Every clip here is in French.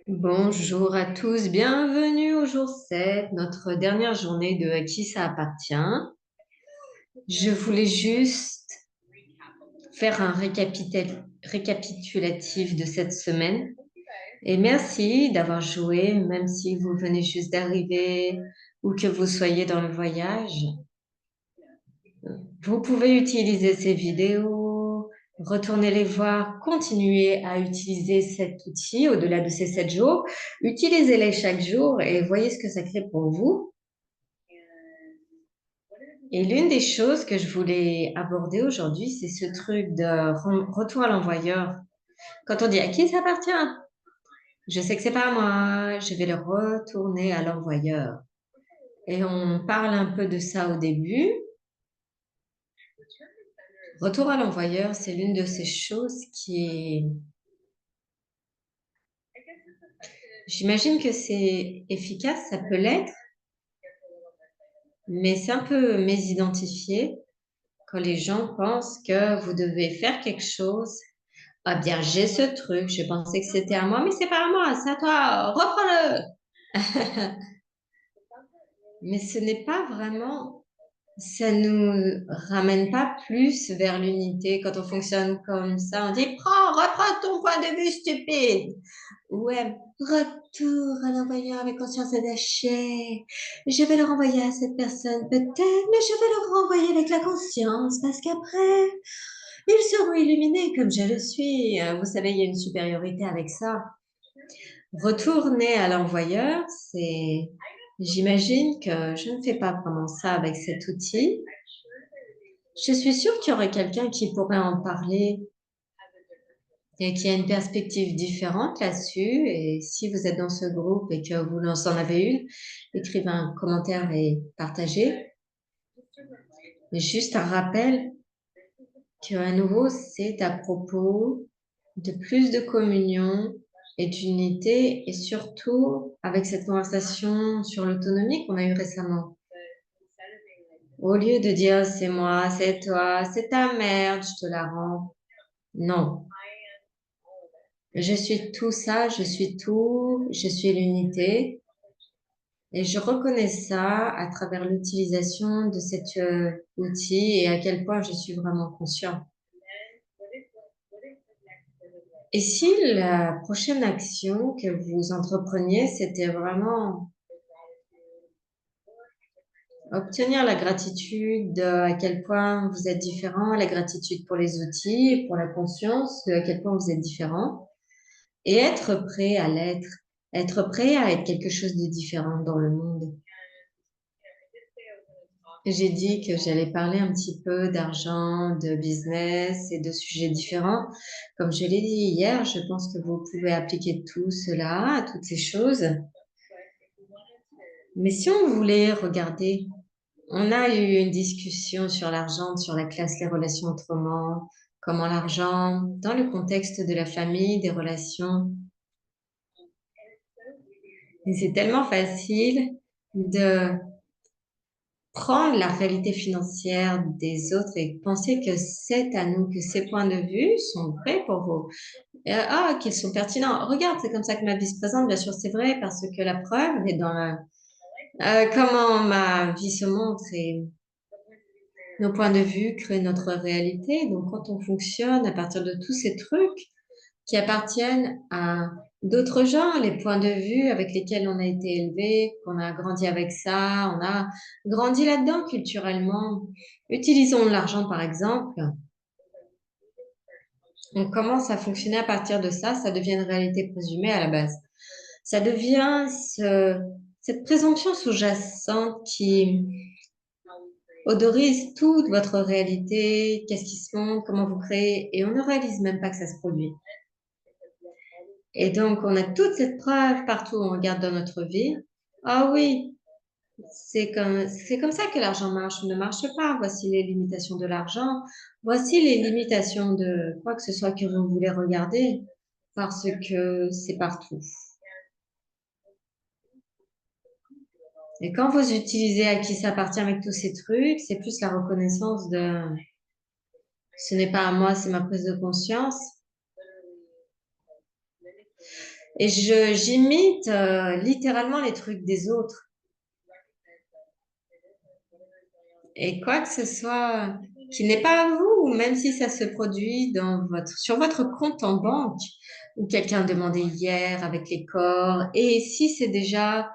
Bonjour à tous, bienvenue au jour 7, notre dernière journée de À qui ça appartient. Je voulais juste faire un récapitulatif de cette semaine. Et merci d'avoir joué, même si vous venez juste d'arriver ou que vous soyez dans le voyage. Vous pouvez utiliser ces vidéos, retourner les voir, continuer à utiliser cet outil au-delà de ces 7 jours. Utilisez-les chaque jour et voyez ce que ça crée pour vous. Et l'une des choses que je voulais aborder aujourd'hui, c'est ce truc de retour à l'envoyeur. Quand on dit à qui ça appartient, je sais que c'est pas à moi, je vais le retourner à l'envoyeur. Et on parle un peu de ça au début. Retour à l'envoyeur, c'est l'une de ces choses qui est... J'imagine que c'est efficace, ça peut l'être, mais c'est un peu mésidentifié quand les gens pensent que vous devez faire quelque chose. Ah bien, j'ai ce truc, je pensais que c'était à moi, mais c'est pas à moi, c'est à toi, reprends-le. Mais ce n'est pas vraiment, ça nous ramène pas plus vers l'unité quand on fonctionne comme ça. On dit, reprends ton point de vue stupide. Ouais, retour à l'envoyeur avec conscience attachée. Je vais le renvoyer à cette personne peut-être, mais je vais le renvoyer avec la conscience parce qu'après, ils seront illuminés comme je le suis. Vous savez, il y a une supériorité avec ça. Retourner à l'envoyeur, c'est... J'imagine que je ne fais pas vraiment ça avec cet outil. Je suis sûre qu'il y aurait quelqu'un qui pourrait en parler et qui a une perspective différente là-dessus. Et si vous êtes dans ce groupe et que vous en avez une, écrivez un commentaire et partagez. Mais juste un rappel qu'à nouveau, c'est à propos de plus de communion et d'unité et surtout avec cette conversation sur l'autonomie qu'on a eue récemment. Au lieu de dire c'est moi, c'est toi, c'est ta merde, je te la rends. Non. Je suis tout ça, je suis tout, je suis l'unité. Et je reconnais ça à travers l'utilisation de cet outil et à quel point je suis vraiment conscient. Et si la prochaine action que vous entrepreniez, c'était vraiment obtenir la gratitude de à quel point vous êtes différent, la gratitude pour les outils, pour la conscience de à quel point vous êtes différent, et être prêt à l'être, être prêt à être quelque chose de différent dans le monde. J'ai dit que j'allais parler un petit peu d'argent, de business et de sujets différents. Comme je l'ai dit hier, je pense que vous pouvez appliquer tout cela, toutes ces choses. Mais si on voulait regarder, on a eu une discussion sur l'argent, sur la classe, les relations autrement, comment l'argent, dans le contexte de la famille, des relations. Et c'est tellement facile de prendre la réalité financière des autres et penser que c'est à nous, que ces points de vue sont vrais pour vous. Qu'ils sont pertinents. Regarde, c'est comme ça que ma vie se présente. Bien sûr, c'est vrai parce que la preuve est dans comment ma vie se montre et nos points de vue créent notre réalité. Donc, quand on fonctionne à partir de tous ces trucs qui appartiennent à d'autres gens, les points de vue avec lesquels on a été élevé, qu'on a grandi avec ça, on a grandi là-dedans culturellement. Utilisons l'argent, par exemple. On commence à fonctionner à partir de ça, ça devient une réalité présumée à la base. Ça devient cette présomption sous-jacente qui odorise toute votre réalité, qu'est-ce qui se montre, comment vous créez, et on ne réalise même pas que ça se produit. Et donc, on a toute cette preuve partout où on regarde dans notre vie. Ah oui, c'est comme ça que l'argent marche ou ne marche pas. Voici les limitations de l'argent. Voici les limitations de quoi que ce soit que vous voulez regarder parce que c'est partout. Et quand vous utilisez à qui ça appartient avec tous ces trucs, c'est plus la reconnaissance de ce n'est pas à moi, c'est ma prise de conscience. Et j'imite littéralement les trucs des autres. Et quoi que ce soit qui n'est pas à vous, ou même si ça se produit sur votre compte en banque, ou quelqu'un demandait hier avec les corps, et si c'est déjà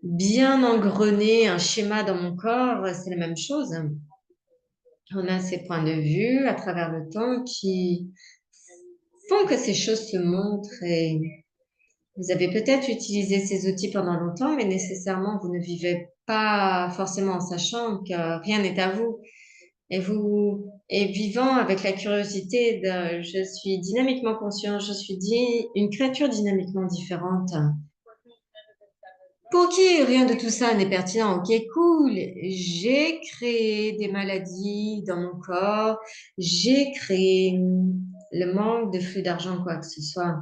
bien engrené, un schéma dans mon corps, c'est la même chose. On a ces points de vue à travers le temps qui font que ces choses se montrent et vous avez peut-être utilisé ces outils pendant longtemps, mais nécessairement vous ne vivez pas forcément en sachant que rien n'est à vous. Et vivant avec la curiosité de je suis dynamiquement conscient, je suis une créature dynamiquement différente. Pour qui rien de tout ça n'est pertinent, ok, cool. J'ai créé des maladies dans mon corps, j'ai créé le manque de flux d'argent, quoi que ce soit.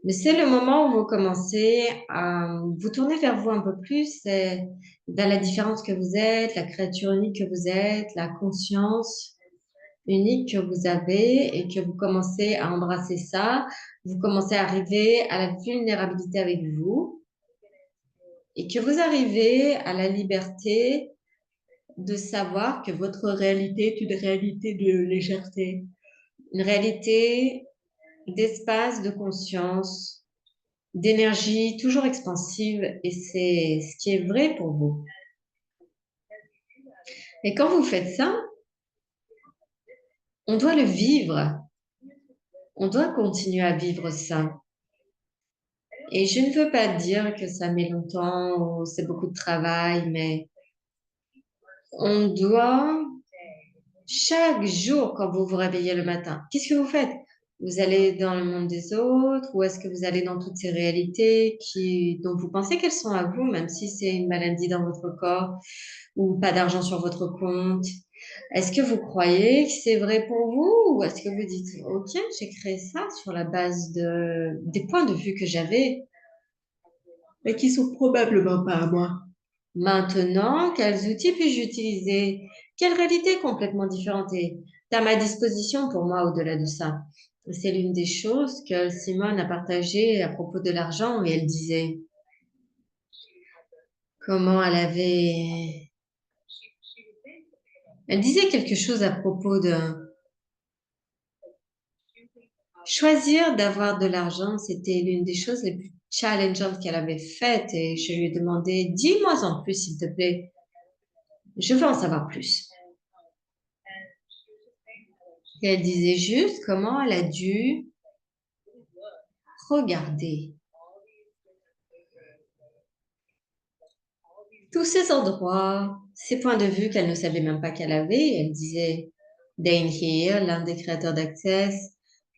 Mais c'est le moment où vous commencez à vous tourner vers vous un peu plus, vers la différence que vous êtes, la créature unique que vous êtes, la conscience unique que vous avez et que vous commencez à embrasser ça. Vous commencez à arriver à la vulnérabilité avec vous et que vous arrivez à la liberté de savoir que votre réalité est une réalité de légèreté, une réalité d'espace, de conscience, d'énergie toujours expansive et c'est ce qui est vrai pour vous. Et quand vous faites ça, on doit le vivre. On doit continuer à vivre ça. Et je ne veux pas dire que ça met longtemps ou c'est beaucoup de travail, mais on doit, chaque jour, quand vous vous réveillez le matin, qu'est-ce que vous faites? Vous allez dans le monde des autres ou est-ce que vous allez dans toutes ces réalités dont vous pensez qu'elles sont à vous, même si c'est une maladie dans votre corps ou pas d'argent sur votre compte? Est-ce que vous croyez que c'est vrai pour vous ou est-ce que vous dites, OK, j'ai créé ça sur la base des points de vue que j'avais et qui sont probablement pas à moi. Maintenant, quels outils puis-je utiliser? Quelle réalité complètement différente est à ma disposition pour moi au-delà de ça? C'est l'une des choses que Simone a partagées à propos de l'argent et elle disait comment elle disait quelque chose à propos de choisir d'avoir de l'argent, c'était l'une des choses les plus challengeantes qu'elle avait faites et je lui ai demandé, dis-moi en plus s'il te plaît, je veux en savoir plus. Et elle disait juste comment elle a dû regarder tous ces endroits, ces points de vue qu'elle ne savait même pas qu'elle avait. Elle disait, Dane Here, l'un des créateurs d'Access,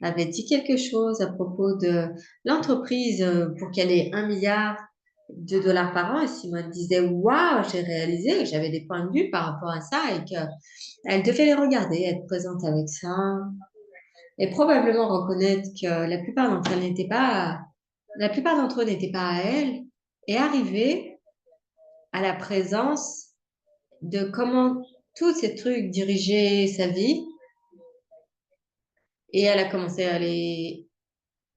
avait dit quelque chose à propos de l'entreprise pour qu'elle ait 1 milliard de dollars par an. Et Simone disait, waouh, j'ai réalisé que j'avais des points de vue par rapport à ça et qu'elle devait les regarder, être présente avec ça et probablement reconnaître que la plupart d'entre eux n'étaient pas à elle et arriver à la présence de comment tous ces trucs dirigeaient sa vie et elle a commencé à les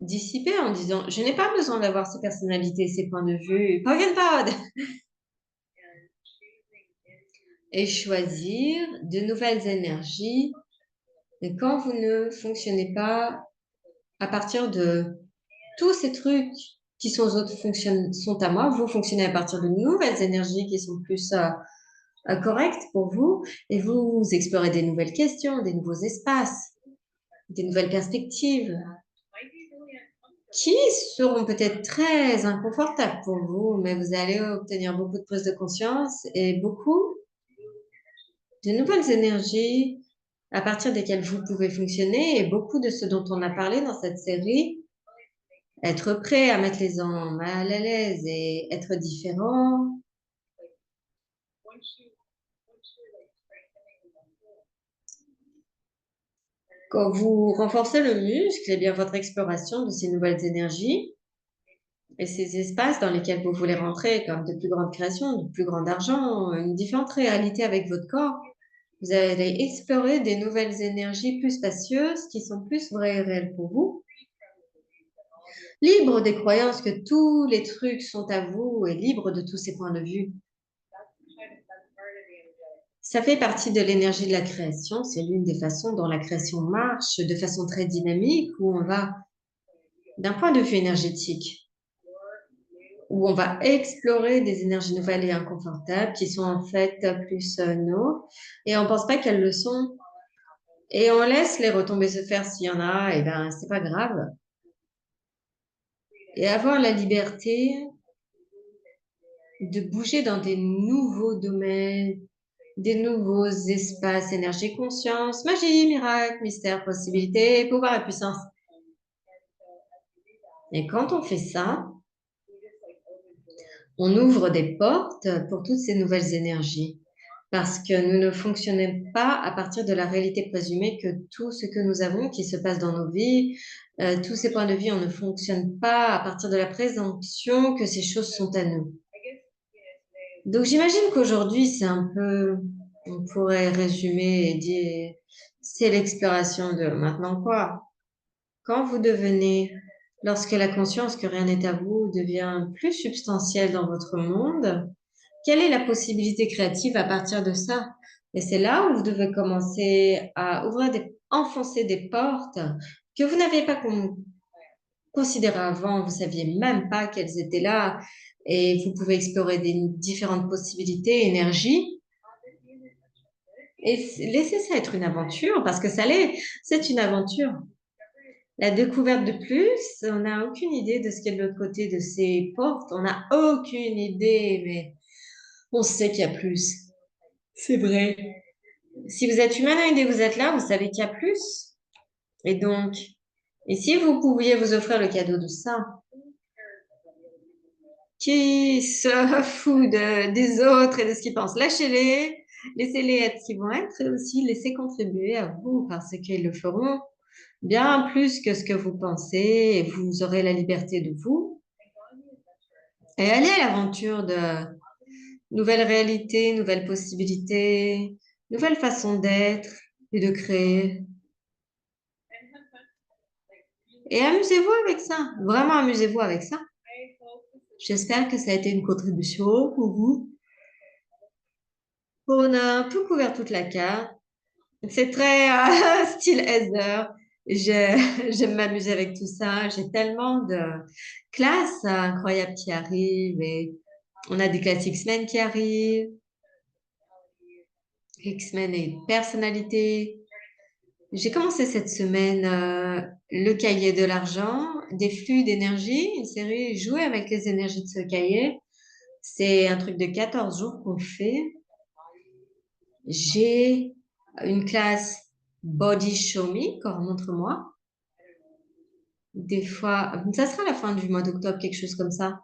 dissiper en disant je n'ai pas besoin d'avoir ces personnalités, ces points de vue, pas et choisir de nouvelles énergies. Et quand vous ne fonctionnez pas à partir de tous ces trucs qui sont aux autres sont à moi, vous fonctionnez à partir de nouvelles énergies qui sont plus correctes pour vous et vous explorez des nouvelles questions, des nouveaux espaces, des nouvelles perspectives qui seront peut-être très inconfortables pour vous, mais vous allez obtenir beaucoup de prise de conscience et beaucoup de nouvelles énergies à partir desquelles vous pouvez fonctionner et beaucoup de ce dont on a parlé dans cette série, être prêt à mettre les gens mal à l'aise et être différent. Quand vous renforcez le muscle, eh bien, votre exploration de ces nouvelles énergies et ces espaces dans lesquels vous voulez rentrer, comme de plus grandes créations, de plus grand argent, une différente réalité avec votre corps, vous allez explorer des nouvelles énergies plus spacieuses qui sont plus vraies et réelles pour vous. libre des croyances que tous les trucs sont à vous et libre de tous ces points de vue. Ça fait partie de l'énergie de la création. C'est l'une des façons dont la création marche de façon très dynamique, où on va, d'un point de vue énergétique, où on va explorer des énergies nouvelles et inconfortables qui sont en fait plus nos, et on pense pas qu'elles le sont. Et on laisse les retombées se faire s'il y en a, et ben c'est pas grave. Et avoir la liberté de bouger dans des nouveaux domaines, des nouveaux espaces, énergie, conscience, magie, miracle, mystère, possibilité, pouvoir et puissance. Et quand on fait ça, on ouvre des portes pour toutes ces nouvelles énergies. Parce que nous ne fonctionnons pas à partir de la réalité présumée que tout ce que nous avons qui se passe dans nos vies, tous ces points de vue, on ne fonctionne pas à partir de la présomption que ces choses sont à nous. Donc j'imagine qu'aujourd'hui, c'est un peu, on pourrait résumer et dire, c'est l'exploration de maintenant quoi? Quand vous devenez, lorsque la conscience que rien n'est à vous devient plus substantielle dans votre monde, quelle est la possibilité créative à partir de ça? Et c'est là où vous devez commencer à enfoncer des portes que vous n'aviez pas considérées avant, vous saviez même pas qu'elles étaient là, et vous pouvez explorer des différentes possibilités, énergies, et laisser ça être une aventure, parce que ça l'est, c'est une aventure. La découverte de plus, on n'a aucune idée de ce qu'il y a de l'autre côté de ces portes, on n'a aucune idée, mais on sait qu'il y a plus. C'est vrai. Si vous êtes humanoïde et vous êtes là, vous savez qu'il y a plus. Et donc, et si vous pouviez vous offrir le cadeau de ça, qui se fout des autres et de ce qu'ils pensent, lâchez-les, laissez-les être ce qu'ils vont être et aussi laissez contribuer à vous parce qu'ils le feront bien plus que ce que vous pensez et vous aurez la liberté de vous. Et allez à l'aventure de nouvelles réalités, nouvelles possibilités, nouvelles façons d'être et de créer. Et amusez-vous avec ça. Vraiment amusez-vous avec ça. J'espère que ça a été une contribution pour vous. On a un peu couvert toute la carte. C'est très style Heather. J'aime m'amuser avec tout ça. J'ai tellement de classes incroyables qui arrivent et on a des classes X-Men qui arrivent. X-Men et personnalité. J'ai commencé cette semaine le cahier de l'argent, des flux d'énergie, une série jouer avec les énergies de ce cahier. C'est un truc de 14 jours qu'on fait. J'ai une classe Body Show Me, corps montre-moi. Des fois, ça sera la fin du mois d'octobre, quelque chose comme ça.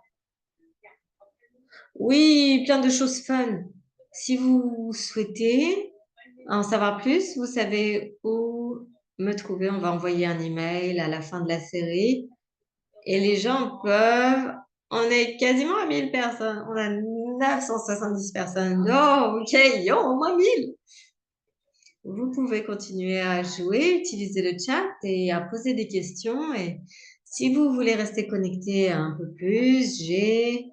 Oui, plein de choses fun. Si vous souhaitez en savoir plus, vous savez où me trouver. On va envoyer un email à la fin de la série. Et les gens peuvent... On est quasiment à 1000 personnes. On a 970 personnes. Oh, ok, yo, au moins 1000. Vous pouvez continuer à jouer, utiliser le chat et à poser des questions. Et si vous voulez rester connecté un peu plus, j'ai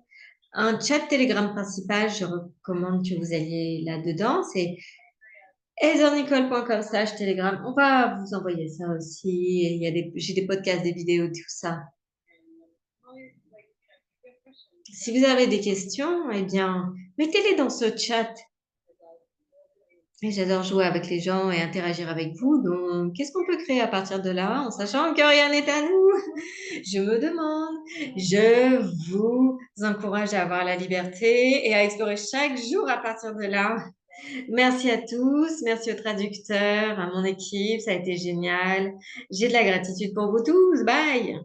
un chat Telegram principal. Je recommande que vous alliez là-dedans. C'est heathernicole.com/Telegram. On va vous envoyer ça aussi. J'ai des podcasts, des vidéos, tout ça. Si vous avez des questions, eh bien, mettez-les dans ce chat. Et j'adore jouer avec les gens et interagir avec vous. Donc, qu'est-ce qu'on peut créer à partir de là, en sachant que rien n'est à nous? Je me demande. Je vous encourage à avoir la liberté et à explorer chaque jour à partir de là. Merci à tous, merci aux traducteurs, à mon équipe, ça a été génial. J'ai de la gratitude pour vous tous. Bye!